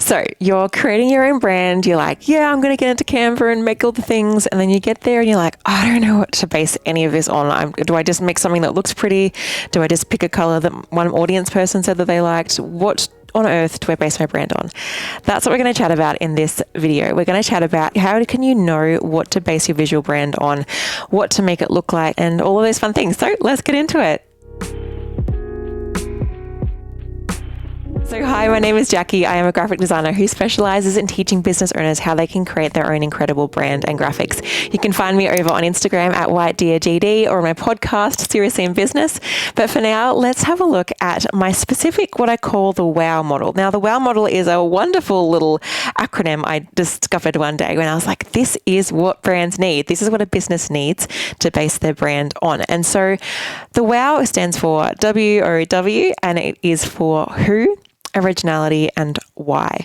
So you're creating your own brand. You're like, yeah, I'm going to get into Canva and make all the things. And then you get there and you're like, I don't know what to base any of this on. Do I just make something that looks pretty? Do I just pick a color that one audience person said that they liked? What on earth do I base my brand on? That's what we're going to chat about in this video. We're going to chat about how can you know what to base your visual brand on, what to make it look like, and all of those fun things. So let's get into it. So hi, my name is Jacqui. I am a graphic designer who specializes in teaching business owners how they can create their own incredible brand and graphics. You can find me over on Instagram at whitedeergd or my podcast, Seriously in Business. But for now, let's have a look at my specific, what I call the WOW model. Now, the WOW model is a wonderful little acronym I discovered one day when I was like, this is what brands need. This is what a business needs to base their brand on. And so the WOW stands for WOW, and it is for who, originality, and why.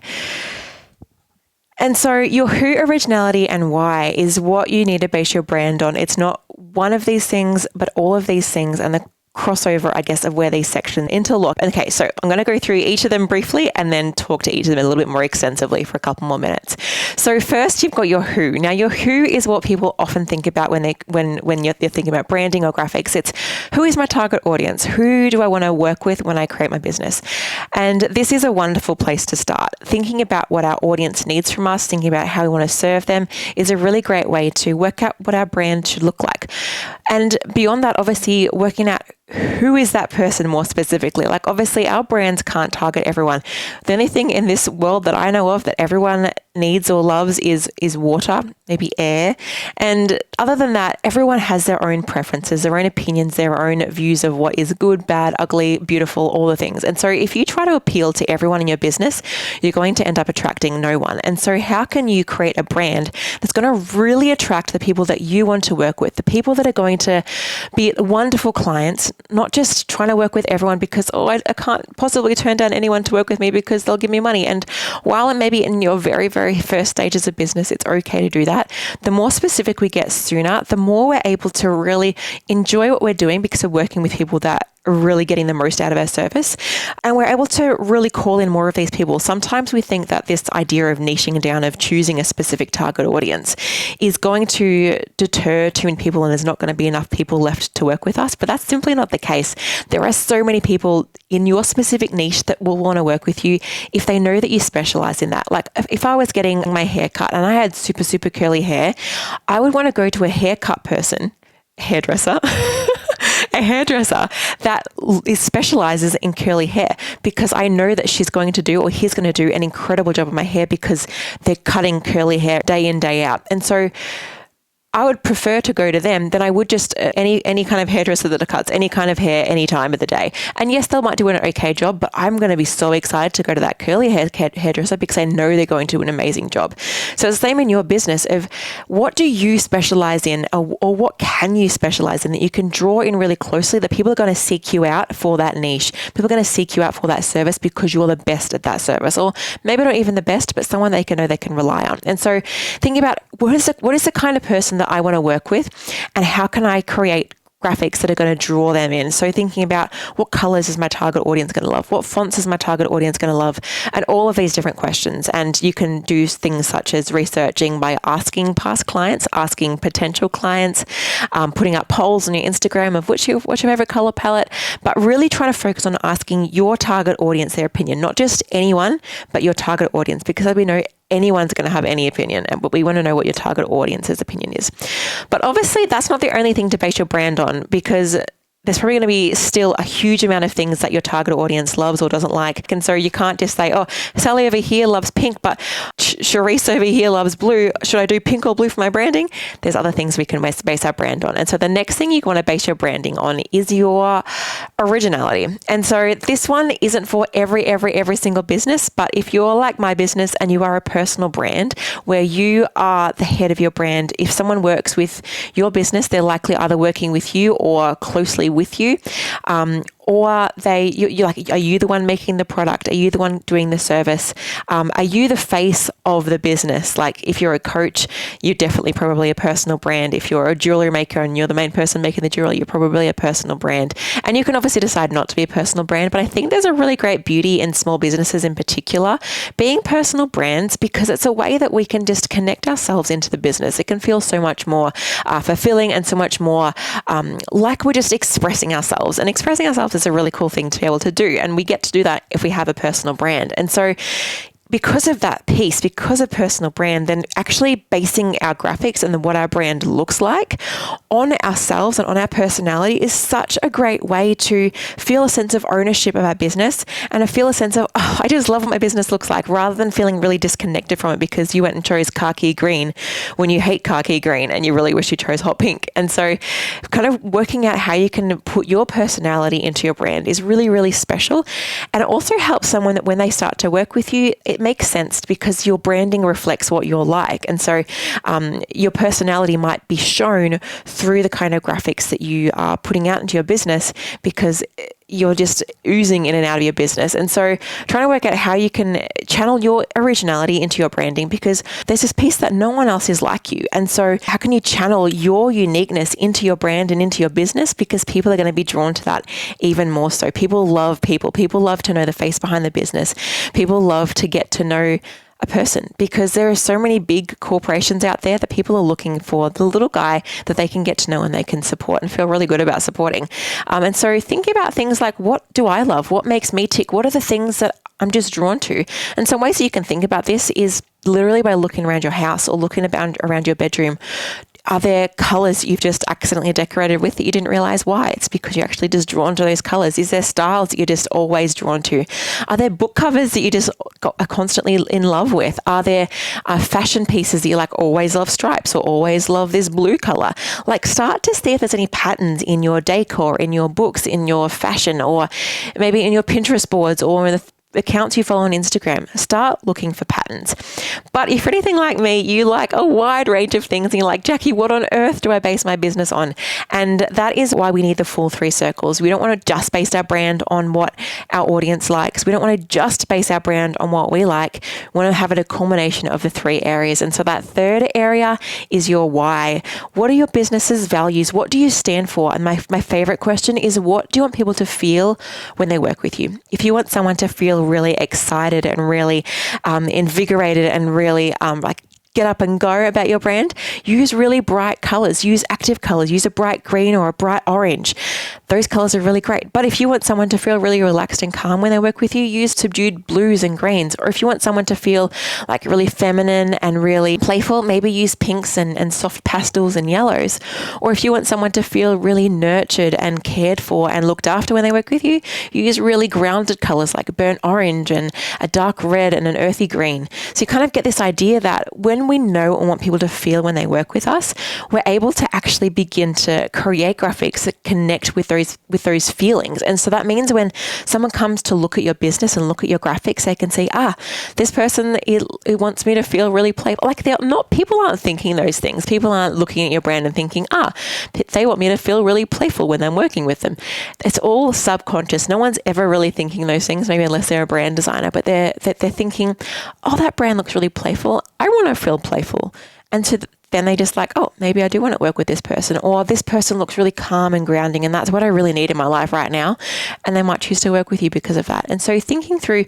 And so your who, originality, and why is what you need to base your brand on. It's not one of these things, but all of these things, and the crossover, I guess, of where these sections interlock. Okay, so I'm going to go through each of them briefly and then talk to each of them a little bit more extensively for a couple more minutes. So first, you've got your who. Now, your who is what people often think about when you're thinking about branding or graphics. It's who is my target audience? Who do I want to work with when I create my business? And this is a wonderful place to start. Thinking about what our audience needs from us, thinking about how we want to serve them is a really great way to work out what our brand should look like. And beyond that, obviously, working out who is that person more specifically? Like, obviously, our brands can't target everyone. The only thing in this world that I know of that everyone needs or loves is water, maybe air. And other than that, everyone has their own preferences, their own opinions, their own views of what is good, bad, ugly, beautiful, all the things. And so if you try to appeal to everyone in your business, you're going to end up attracting no one. And so how can you create a brand that's going to really attract the people that you want to work with, the people that are going to be wonderful clients, not just trying to work with everyone because, I can't possibly turn down anyone to work with me because they'll give me money. And while it may be in your very, very first stages of business, it's okay to do that. The more specific we get sooner, the more we're able to really enjoy what we're doing because we're working with people that are really getting the most out of our service. And we're able to really call in more of these people. Sometimes we think that this idea of niching down, of choosing a specific target audience is going to deter too many people and there's not going to be enough people left to work with us. But that's simply not the case. There are so many people in your specific niche that will want to work with you if they know that you specialize in that. Like if I was getting my hair cut and I had super, super curly hair, I would want to go to a haircut person, hairdresser, a hairdresser that specializes in curly hair because I know that she's going to do, or he's going to do, an incredible job of my hair because they're cutting curly hair day in, day out. And so I would prefer to go to them than I would just any kind of hairdresser that cuts any kind of hair any time of the day. And yes, they might do an okay job, but I'm going to be so excited to go to that curly hair hairdresser because I know they're going to do an amazing job. So it's the same in your business of what do you specialize in, or what can you specialize in that you can draw in really closely, that people are going to seek you out for that niche. People are going to seek you out for that service because you're the best at that service, or maybe not even the best, but someone they can know they can rely on. And so thinking about what is the kind of person that I want to work with, and how can I create graphics that are going to draw them in. So thinking about what colors is my target audience going to love? What fonts is my target audience going to love? And all of these different questions. And you can do things such as researching by asking past clients, asking potential clients, putting up polls on your Instagram of what's your favorite color palette, but really trying to focus on asking your target audience their opinion, not just anyone, but your target audience, because as we know, anyone's going to have any opinion, but we want to know what your target audience's opinion is. But obviously, that's not the only thing to base your brand on, because there's probably going to be still a huge amount of things that your target audience loves or doesn't like. And so you can't just say, oh, Sally over here loves pink, but Charisse over here loves blue. Should I do pink or blue for my branding? There's other things we can base our brand on. And so the next thing you want to base your branding on is your originality. And so this one isn't for every single business, but if you're like my business and you are a personal brand where you are the head of your brand, if someone works with your business, they're likely either working with you or closely with you, or you're like, are you the one making the product? Are you the one doing the service? Are you the face of the business? Like if you're a coach, you're definitely probably a personal brand. If you're a jewelry maker and you're the main person making the jewelry, you're probably a personal brand. And you can obviously decide not to be a personal brand, but I think there's a really great beauty in small businesses in particular being personal brands, because it's a way that we can just connect ourselves into the business. It can feel so much more fulfilling and so much more like we're just expressing ourselves. And expressing ourselves is a really cool thing to be able to do. And we get to do that if we have a personal brand. And so because of that piece, because of personal brand, then actually basing our graphics and what our brand looks like on ourselves and on our personality is such a great way to feel a sense of ownership of our business and to feel a sense of, oh, I just love what my business looks like, rather than feeling really disconnected from it because you went and chose khaki green when you hate khaki green and you really wish you chose hot pink. And so kind of working out how you can put your personality into your brand is really, really special. And it also helps someone that when they start to work with you, it makes sense because your branding reflects what you're like. And so your personality might be shown through the kind of graphics that you are putting out into your business, because you're just oozing in and out of your business. And so trying to work out how you can channel your originality into your branding, because there's this piece that no one else is like you. And so how can you channel your uniqueness into your brand and into your business? Because people are going to be drawn to that even more so. People love people. People love to know the face behind the business. People love to get to know a person, because there are so many big corporations out there that people are looking for the little guy that they can get to know and they can support and feel really good about supporting. And so thinking about things like, what do I love? What makes me tick? What are the things that I'm just drawn to? And some ways that you can think about this is literally by looking around your house or looking around your bedroom. Are there colors you've just accidentally decorated with that you didn't realize why? It's because you're actually just drawn to those colors. Is there styles that you're just always drawn to? Are there book covers that you just are constantly in love with? Are there fashion pieces that you like always love stripes or always love this blue color? Like start to see if there's any patterns in your decor, in your books, in your fashion, or maybe in your Pinterest boards or in the accounts you follow on Instagram. Start looking for patterns. But if you're anything like me, you like a wide range of things and you're like, Jacqui, what on earth do I base my business on? And that is why we need the full three circles. We don't want to just base our brand on what our audience likes. We don't want to just base our brand on what we like. We want to have it a culmination of the three areas. And so that third area is your why. What are your business's values? What do you stand for? And my favorite question is, what do you want people to feel when they work with you? If you want someone to feel really excited and really invigorated and really like get up and go about your brand, use really bright colors, use active colors, use a bright green or a bright orange. Those colors are really great. But if you want someone to feel really relaxed and calm when they work with you, use subdued blues and greens. Or if you want someone to feel like really feminine and really playful, maybe use pinks and soft pastels and yellows. Or if you want someone to feel really nurtured and cared for and looked after when they work with you, use really grounded colors like burnt orange and a dark red and an earthy green. So you kind of get this idea that when we know and want people to feel when they work with us, we're able to actually begin to create graphics that connect with those feelings. And so that means when someone comes to look at your business and look at your graphics, they can see, this person it wants me to feel really playful. Like people aren't thinking those things. People aren't looking at your brand and thinking, they want me to feel really playful when I'm working with them. It's all subconscious. No one's ever really thinking those things, maybe unless they're a brand designer, but they're thinking, that brand looks really playful. I want to feel playful. And so then they just like, maybe I do want to work with this person, or this person looks really calm and grounding and that's what I really need in my life right now. And they might choose to work with you because of that. And so thinking through,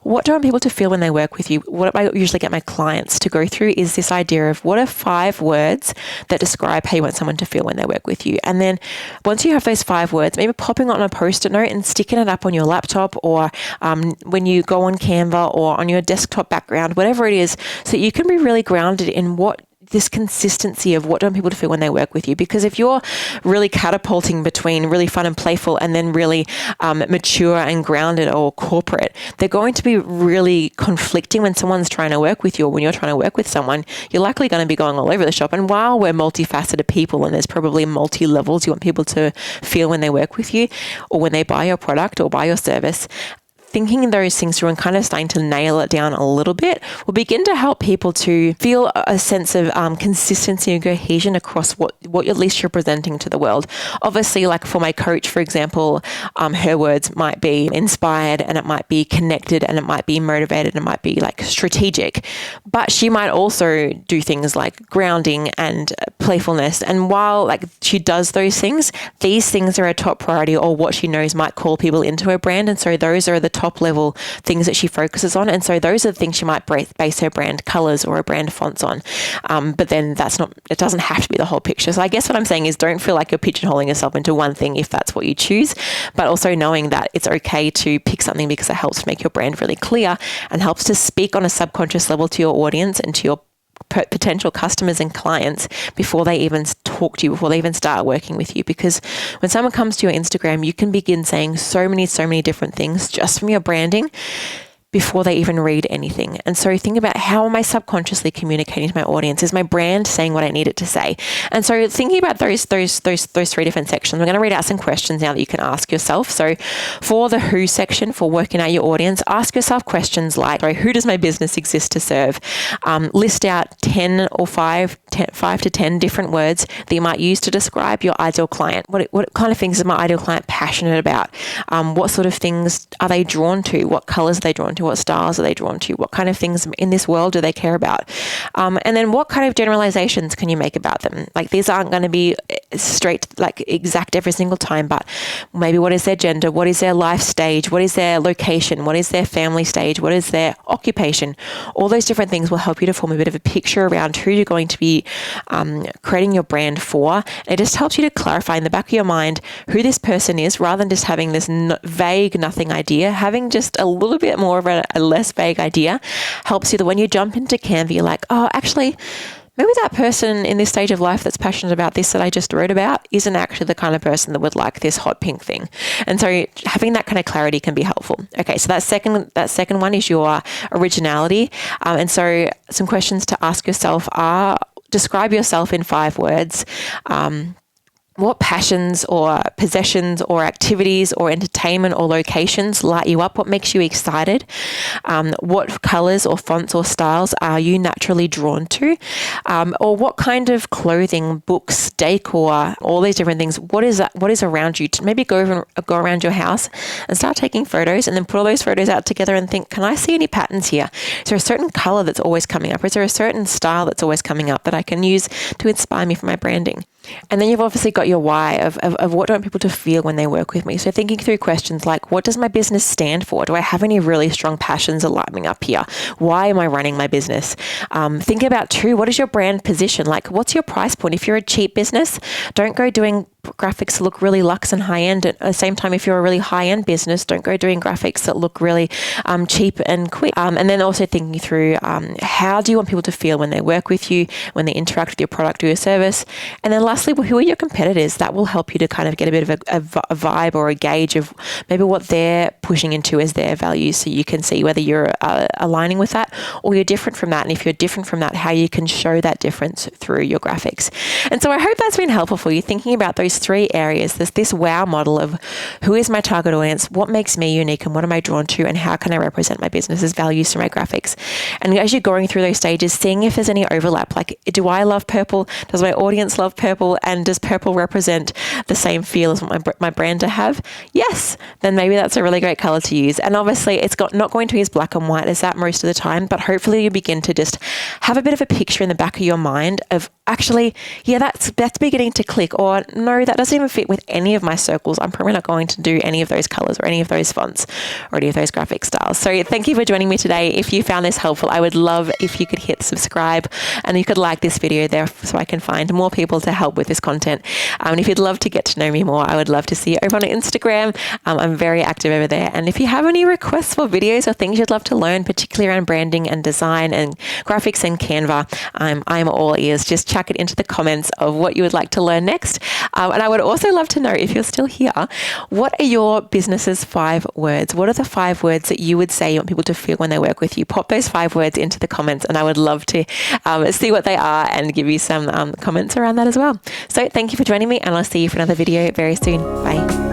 what do I want people to feel when they work with you? What I usually get my clients to go through is this idea of, what are 5 words that describe how you want someone to feel when they work with you? And then once you have those 5 words, maybe popping on a Post-it note and sticking it up on your laptop, or when you go on Canva or on your desktop background, whatever it is, so you can be really grounded in this consistency of what do I want people to feel when they work with you. Because if you're really catapulting between really fun and playful and then really mature and grounded or corporate, they're going to be really conflicting when someone's trying to work with you, or when you're trying to work with someone. You're likely going to be going all over the shop. And while we're multifaceted people and there's probably multi-levels you want people to feel when they work with you or when they buy your product or buy your service, thinking those things through and kind of starting to nail it down a little bit will begin to help people to feel a sense of consistency and cohesion across what at least you're presenting to the world. Obviously, like for my coach, for example, her words might be inspired, and it might be connected, and it might be motivated, and it might be like strategic, but she might also do things like grounding and playfulness. And while like she does those things, these things are a top priority, or what she knows might call people into her brand. And so those are the top level things that she focuses on. And so those are the things she might base her brand colors or her brand fonts on. But then it doesn't have to be the whole picture. So I guess what I'm saying is, don't feel like you're pigeonholing yourself into one thing if that's what you choose, but also knowing that it's okay to pick something because it helps to make your brand really clear and helps to speak on a subconscious level to your audience and to your potential customers and clients before they even talk to you, before they even start working with you. Because when someone comes to your Instagram, you can begin saying so many different things just from your branding before they even read anything. And so think about, how am I subconsciously communicating to my audience? Is my brand saying what I need it to say? And so thinking about those three different sections, we're going to read out some questions now that you can ask yourself. So for the who section, for working out your audience, ask yourself questions like, who does my business exist to serve? List out 10 or 5 to 10 different words that you might use to describe your ideal client. What kind of things is my ideal client passionate about? What sort of things are they drawn to? What colors are they drawn to? What styles are they drawn to? What kind of things in this world do they care about? And then what kind of generalizations can you make about them? Like, these aren't going to be straight, like exact every single time, but maybe what is their gender? What is their life stage? What is their location? What is their family stage? What is their occupation? All those different things will help you to form a bit of a picture around who you're going to be creating your brand for. It just helps you to clarify in the back of your mind who this person is, rather than just having this vague nothing idea. Having just a little bit more of a less vague idea helps you that when you jump into Canva, you're like, oh, actually, maybe that person in this stage of life that's passionate about this that I just wrote about isn't actually the kind of person that would like this hot pink thing. And so having that kind of clarity can be helpful. Okay, so that second one is your originality. And so some questions to ask yourself are, describe yourself in 5 words. What passions or possessions or activities or entertainment or locations light you up? What makes you excited? What colors or fonts or styles are you naturally drawn to? Or what kind of clothing, books, decor, all these different things, what is around you? Maybe go around your house and start taking photos, and then put all those photos out together and think, can I see any patterns here? Is there a certain color that's always coming up? Is there a certain style that's always coming up that I can use to inspire me for my branding? And then you've obviously got your why of what do I want people to feel when they work with me. So thinking through questions like, what does my business stand for? Do I have any really strong passions that light me up here? Why am I running my business? Think about too, what is your brand position? Like, what's your price point? If you're a cheap business, don't go doing graphics that look really luxe and high-end. At the same time, if you're a really high-end business, don't go doing graphics that look really cheap and quick. And then also thinking through how do you want people to feel when they work with you, when they interact with your product or your service? And then lastly, who are your competitors? That will help you to kind of get a bit of a vibe or a gauge of maybe what they're pushing into as their values, so you can see whether you're aligning with that or you're different from that. And if you're different from that, how you can show that difference through your graphics. And so I hope that's been helpful for you, thinking about those 3 areas. There's this wow model of who is my target audience, what makes me unique, and what am I drawn to, and how can I represent my business's values through my graphics. And as you're going through those stages, seeing if there's any overlap, like, do I love purple? Does my audience love purple? And does purple represent the same feel as what my brand to have? Yes, then maybe that's a really great color to use. And obviously it's not going to be as black and white as that most of the time, but hopefully you begin to just have a bit of a picture in the back of your mind of, actually, yeah, that's beginning to click, or no, that doesn't even fit with any of my circles. I'm probably not going to do any of those colors or any of those fonts or any of those graphic styles. So thank you for joining me today. If you found this helpful, I would love if you could hit subscribe and you could like this video there so I can find more people to help with this content. And if you'd love to get to know me more, I would love to see you over on Instagram. I'm very active over there. And if you have any requests for videos or things you'd love to learn, particularly around branding and design and graphics and Canva, I'm all ears. Just chuck it into the comments of what you would like to learn next. And I would also love to know, if you're still here, what are your business's 5 words? What are the 5 words that you would say you want people to feel when they work with you? Pop those 5 words into the comments, and I would love to see what they are and give you some comments around that as well. So thank you for joining me, and I'll see you for another video very soon. Bye.